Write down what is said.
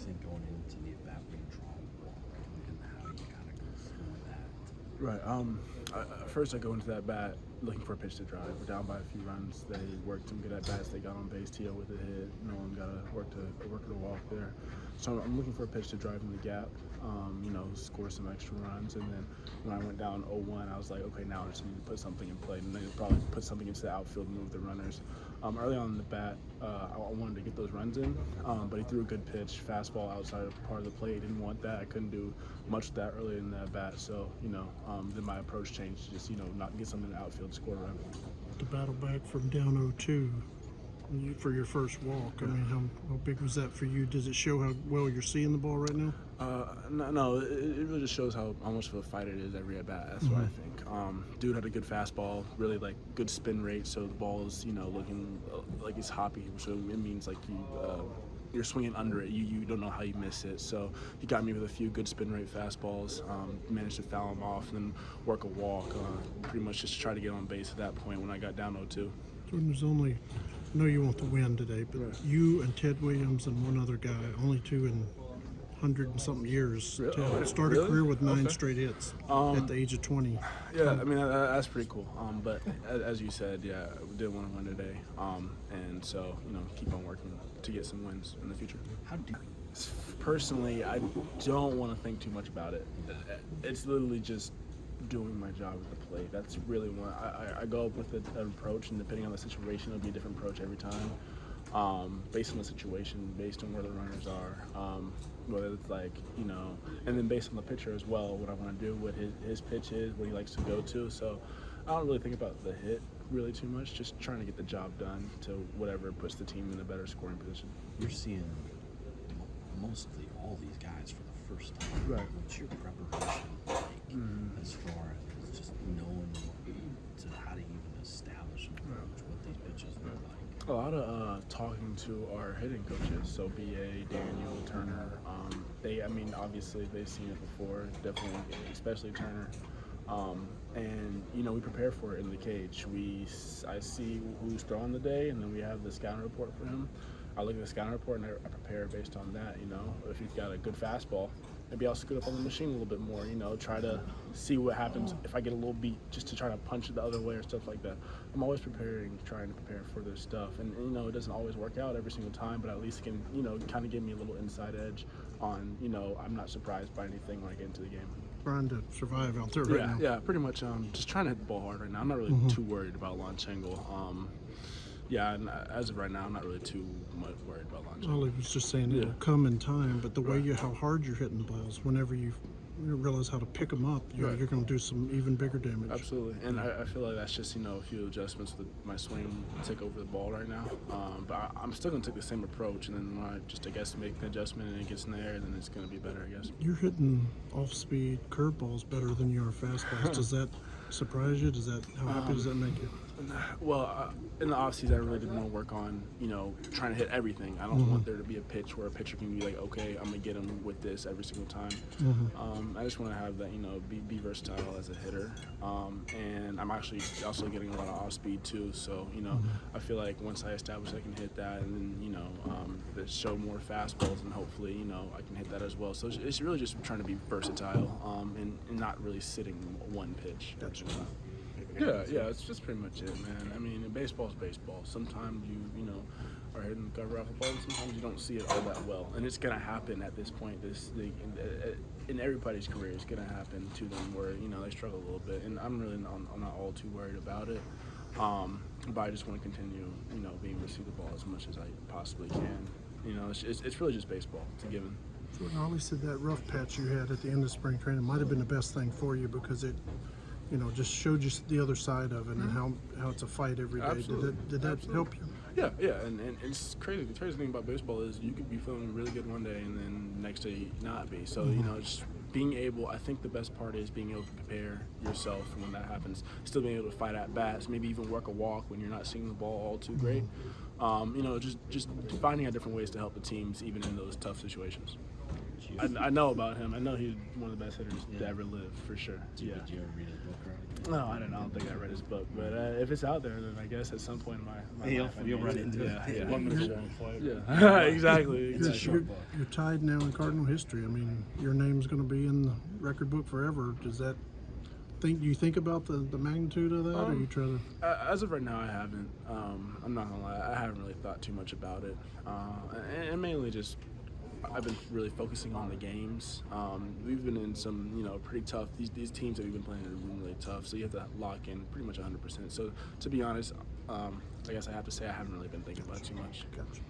think going into the at-bat when you draw a walk and how you kind of go through that? Right. First, I go into that bat looking for a pitch to drive. We're down by a few runs. They worked some good at bats. They got on base, Tito with a hit. No one got a work to walk there. So I'm looking for a pitch to drive in the gap. Score some extra runs. And then when I went down 0-1, I was like, okay, now I just need to put something in play. And then probably put something into the outfield and move the runners. Early on in the bat, I wanted to get those runs in, but he threw a good pitch, fastball outside of part of the plate. Didn't want that. I couldn't do much of that early in the bat. So then my approach changed to just not get something in the outfield, score a run. To battle back from down 0-2 for your first walk, I mean, how big was that for you? Does it show how well you're seeing the ball right now? No, it really just shows how much of a fight it is every at bat. That's what I think. Dude had a good fastball, really good spin rate, so the ball is looking like it's hoppy, so it means you're swinging under it. You don't know how you miss it. So he got me with a few good spin rate fastballs, managed to foul him off, and then work a walk, pretty much just try to get on base at that point when I got down 0-2. Jordan, there's only, I know you want the win today, but you and Ted Williams and one other guy, only two in 100 and something years. Ted started a career with 9 straight hits at the age of 20. Yeah, I mean, that's pretty cool. But as you said, yeah, we did want to win today. And so, keep on working to get some wins in the future. How do Personally, I don't want to think too much about it. It's literally just doing my job at the plate. That's really what I go up with an approach, and depending on the situation, it'll be a different approach every time. Based on the situation, based on where the runners are, whether it's and then based on the pitcher as well, what I want to do, what his pitch is, what he likes to go to. So I don't really think about the hit really too much, just trying to get the job done to whatever puts the team in a better scoring position. You're seeing mostly all these guys for the first time. Right. What's your preparation like as far as just knowing how to even establish an approach, what these pitches look like? A lot of talking to our hitting coaches, so B.A., Daniel, Turner. Obviously they've seen it before, definitely, especially Turner. And we prepare for it in the cage. I see who's throwing the day, and then we have the scouting report for him. I look at the scouting report and I prepare based on that. If he's got a good fastball, maybe I'll scoot up on the machine a little bit more. Try to see what happens if I get a little beat, just to try to punch it the other way or stuff like that. I'm always trying to prepare for this stuff, and it doesn't always work out every single time, but at least it can kind of give me a little inside edge on I'm not surprised by anything when I get into the game. Trying to survive out there right now. Yeah, pretty much. Just trying to hit the ball hard right now. I'm not really too worried about launch angle. And as of right now, I'm not really too much worried about launch angle. Well, he was just saying it'll come in time, but the way how hard you're hitting the balls, whenever you realize how to pick them up, you're going to do some even bigger damage. Absolutely, and I feel like that's just a few adjustments with my swing to take over the ball right now. But I'm still going to take the same approach, and then when I make the adjustment and it gets in there, then it's going to be better, I guess. You're hitting off-speed curveballs better than you are fastballs. Does that surprise you? How happy does that make you? Well, in the offseason, I really did want to work on, trying to hit everything. I don't want there to be a pitch where a pitcher can be like, okay, I'm going to get him with this every single time. I just want to have that, be versatile as a hitter. And I'm actually also getting a lot of off-speed too. So, I feel like once I establish I can hit that, and then, show more fastballs, and hopefully, I can hit that as well. So it's really just trying to be versatile and not really sitting one pitch. Gotcha. Yeah, it's just pretty much it, man. I mean, baseball's baseball. Sometimes you are hitting the cover off the ball, and sometimes you don't see it all that well. And it's gonna happen at this point. In everybody's career, it's gonna happen to them where they struggle a little bit. And I'm not all too worried about it. But I just want to continue, being able to see the ball as much as I possibly can. It's really just baseball. It's a given. Jordan, I always said that rough patch you had at the end of spring training might have been the best thing for you because it just showed you the other side of it and how it's a fight every day. Absolutely. Did that help you? Yeah, and it's crazy. The crazy thing about baseball is you could be feeling really good one day and then the next day not be. So, just being able, I think the best part is being able to prepare yourself for when that happens. Still being able to fight at bats, maybe even work a walk when you're not seeing the ball all too great. Mm-hmm. Just finding out different ways to help the teams even in those tough situations. I know about him. I know he's one of the best hitters to ever live, for sure. Did you ever read his book or anything? No, I don't know. I don't think I read his book. But if it's out there, then I guess at some point in my life, You'll run into it. Yeah. One minute long flight. Yeah. Exactly. It's a exactly. short book. You're tied now in Cardinal history. I mean, your name's going to be in the record book forever. Does that do you think about the magnitude of that, or you try to? As of right now, I haven't. I'm not gonna lie. I haven't really thought too much about it, and mainly just I've been really focusing on the games. We've been in some, pretty tough. These teams that we've been playing have been really tough. So you have to lock in pretty much 100%. So to be honest, I guess I have to say I haven't really been thinking about it too much. Gotcha.